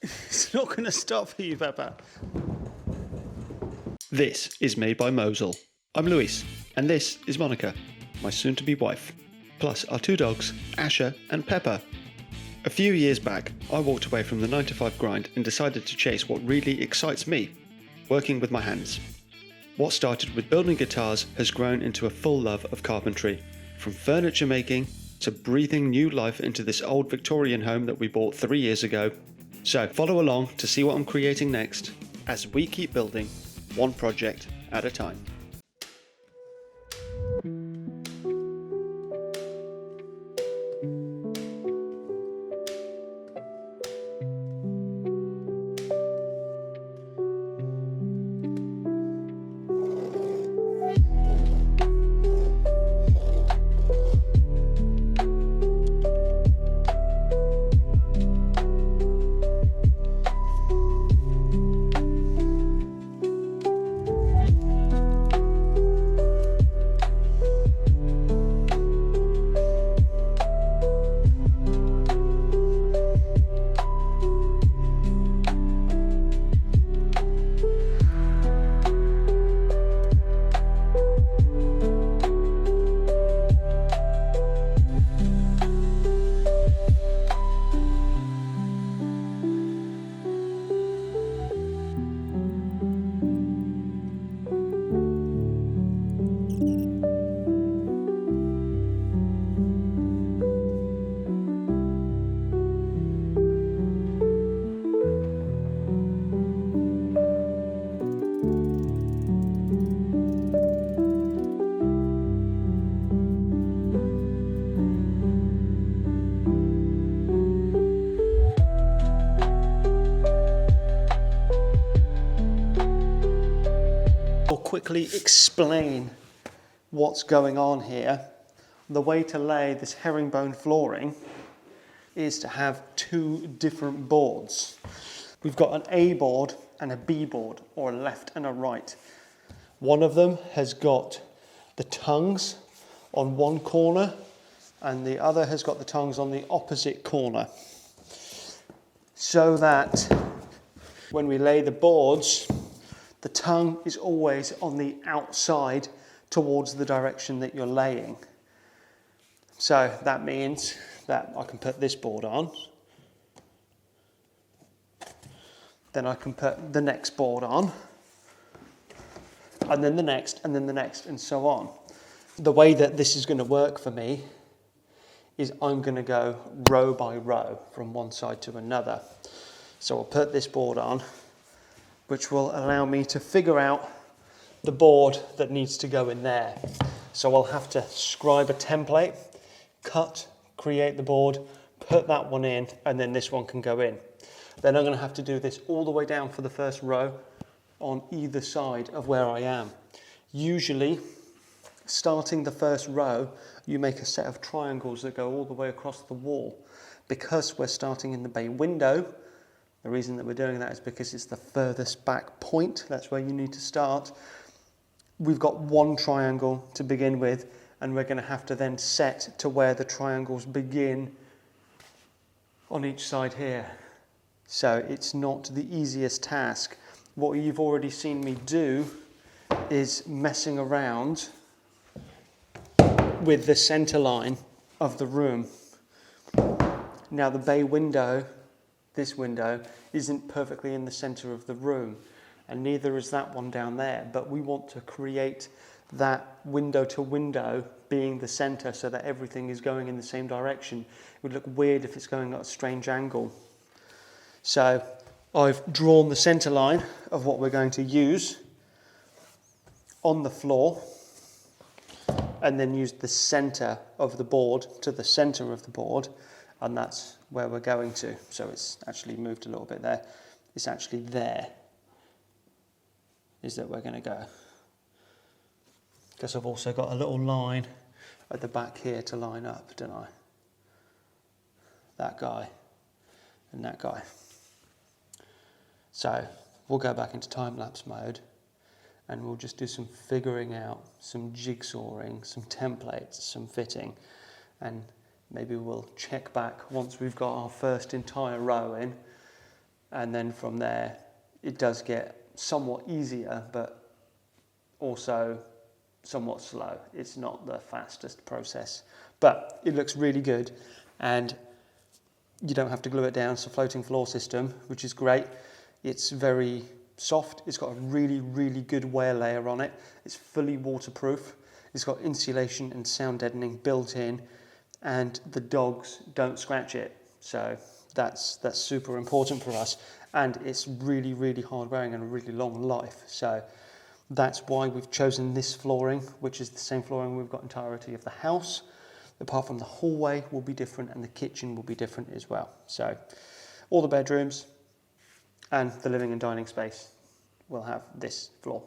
It's not going to stop for you, Pepper. This is Made by Mosul. I'm Luis, and this is Monica, my soon-to-be wife, plus our 2 dogs, Asher and Pepper. A few years back, I walked away from the 9-to-5 grind and decided to chase what really excites me, working with my hands. What started with building guitars has grown into a full love of carpentry, from furniture making to breathing new life into this old Victorian home that we bought 3 years ago. So follow along to see what I'm creating next, as we keep building one project at a time. I'll quickly explain what's going on here. The way to lay this herringbone flooring is to have 2 different boards. We've got an A board and a B board, or a left and a right. One of them has got the tongues on one corner and the other has got the tongues on the opposite corner, so that when we lay the boards, the tongue is always on the outside towards the direction that you're laying. So that means that I can put this board on, then I can put the next board on, and then the next, and then the next, and so on. The way that this is going to work for me is I'm going to go row by row from one side to another. So I'll put this board on, which will allow me to figure out the board that needs to go in there. So I'll have to scribe a template, cut, create the board, put that one in, and then this one can go in. Then I'm going to have to do this all the way down for the first row on either side of where I am. Usually, starting the first row, you make a set of triangles that go all the way across the wall. Because we're starting in the bay window, the reason that we're doing that is because it's the furthest back point. That's where you need to start. We've got 1 triangle to begin with, and we're going to have to then set to where the triangles begin on each side here. So it's not the easiest task. What you've already seen me do is messing around with the center line of the room. Now the bay window, this window, isn't perfectly in the center of the room, and neither is that one down there, but we want to create that window to window being the center so that everything is going in the same direction. It would look weird if it's going at a strange angle. So I've drawn the center line of what we're going to use on the floor, and then used the center of the board to the center of the board, and that's where we're going to. So it's actually moved a little bit there. It's actually there is that we're going to go. Because I've also got a little line at the back here to line up, don't I? That guy and that guy. So we'll go back into time-lapse mode and we'll just do some figuring out, some jigsawing, some templates, some fitting, and maybe we'll check back once we've got our first entire row in, and then from there it does get somewhat easier, but also somewhat slow. It's not the fastest process, but it looks really good, and you don't have to glue it down. It's a floating floor system, which is great. It's very soft. It's got a really, really good wear layer on it. It's fully waterproof. It's got insulation and sound deadening built in, and the dogs don't scratch it. So that's super important for us. And it's really, really hard wearing and a really long life. So that's why we've chosen this flooring, which is the same flooring we've got entirety of the house. Apart from the hallway will be different and the kitchen will be different as well. So all the bedrooms and the living and dining space will have this floor.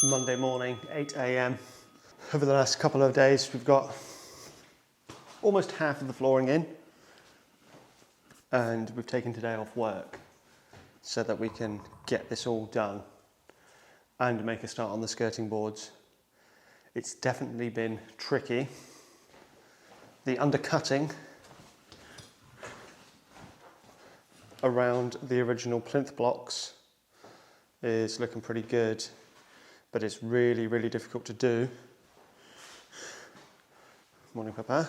Monday morning, 8 a.m. Over the last couple of days, we've got almost half of the flooring in, and we've taken today off work so that we can get this all done and make a start on the skirting boards. It's definitely been tricky. The undercutting around the original plinth blocks is looking pretty good, but it's really, really difficult to do. Morning, Papa.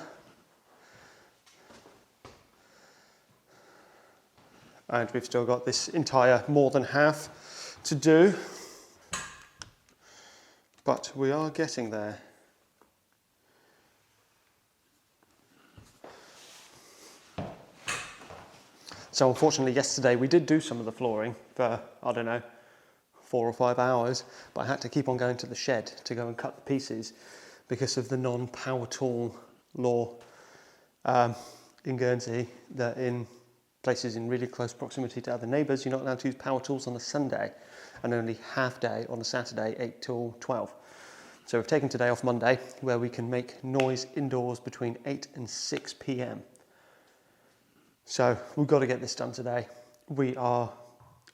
And we've still got this entire more than half to do, but we are getting there. So unfortunately yesterday we did do some of the flooring for, I don't know, 4 or 5 hours, but I had to keep on going to the shed to go and cut the pieces because of the non-power tool law in Guernsey, that in places in really close proximity to other neighbours, you're not allowed to use power tools on a Sunday and only half day on a Saturday, 8 till 12. So we've taken today off Monday, where we can make noise indoors between 8 and 6 p.m. So we've got to get this done today. We are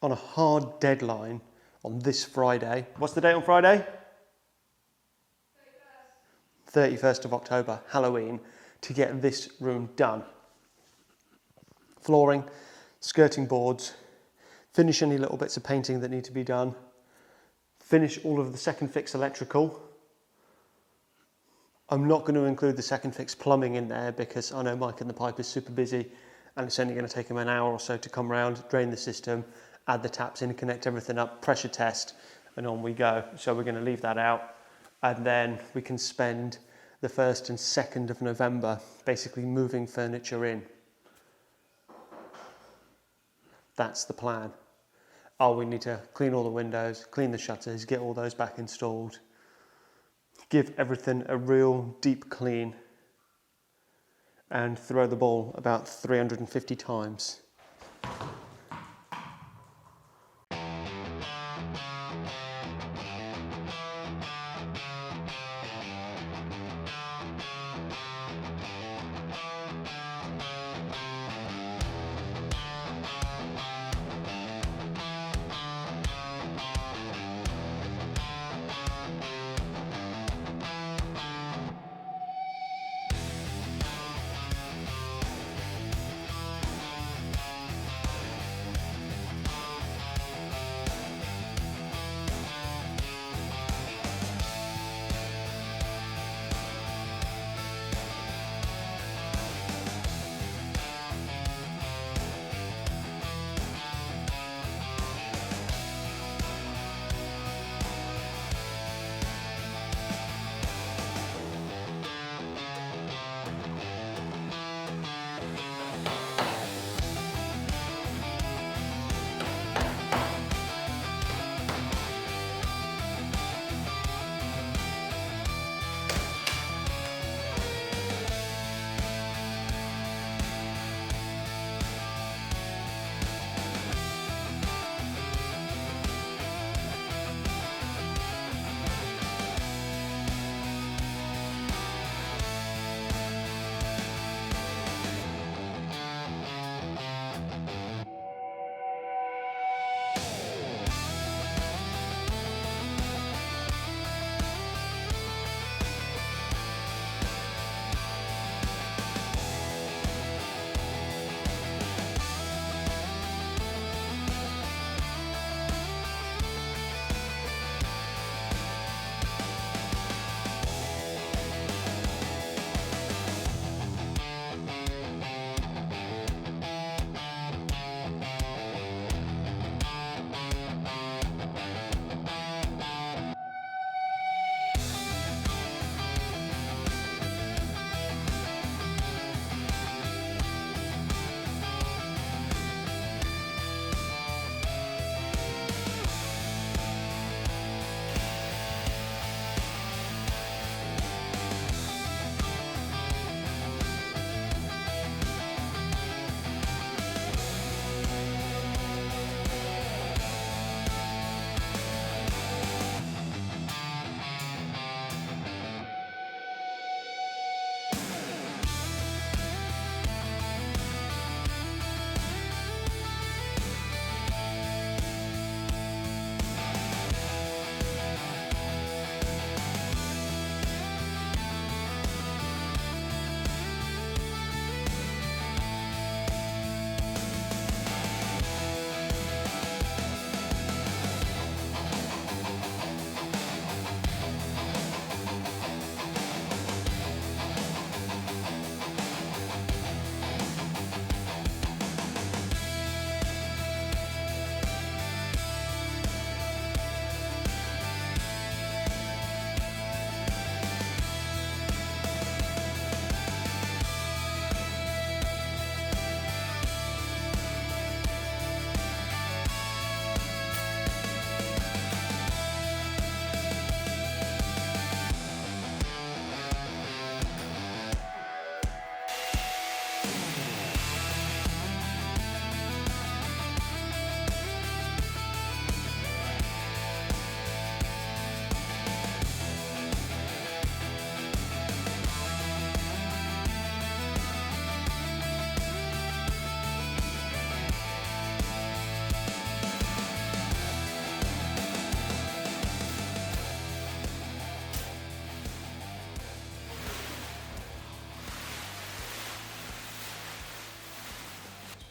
on a hard deadline on this Friday. What's the date on Friday? 31st. 31st of October, Halloween, to get this room done. Flooring, skirting boards, finish any little bits of painting that need to be done, finish all of the second fix electrical. I'm not going to include the second fix plumbing in there because I know Mike and the pipe is super busy and it's only going to take him an hour or so to come around, drain the system, add the taps in, connect everything up, pressure test, and on we go. So we're going to leave that out, and then we can spend the 1st and 2nd of November basically moving furniture in. That's the plan. Oh, we need to clean all the windows, clean the shutters, get all those back installed, give everything a real deep clean, and throw the ball about 350 times.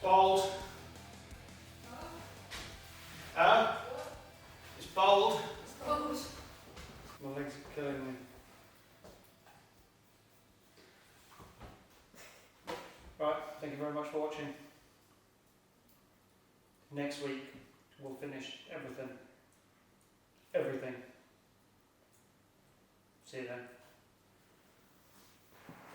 bold. It's bold. My legs are killing me. Right, thank you very much for watching. Next week we'll finish everything. See you then.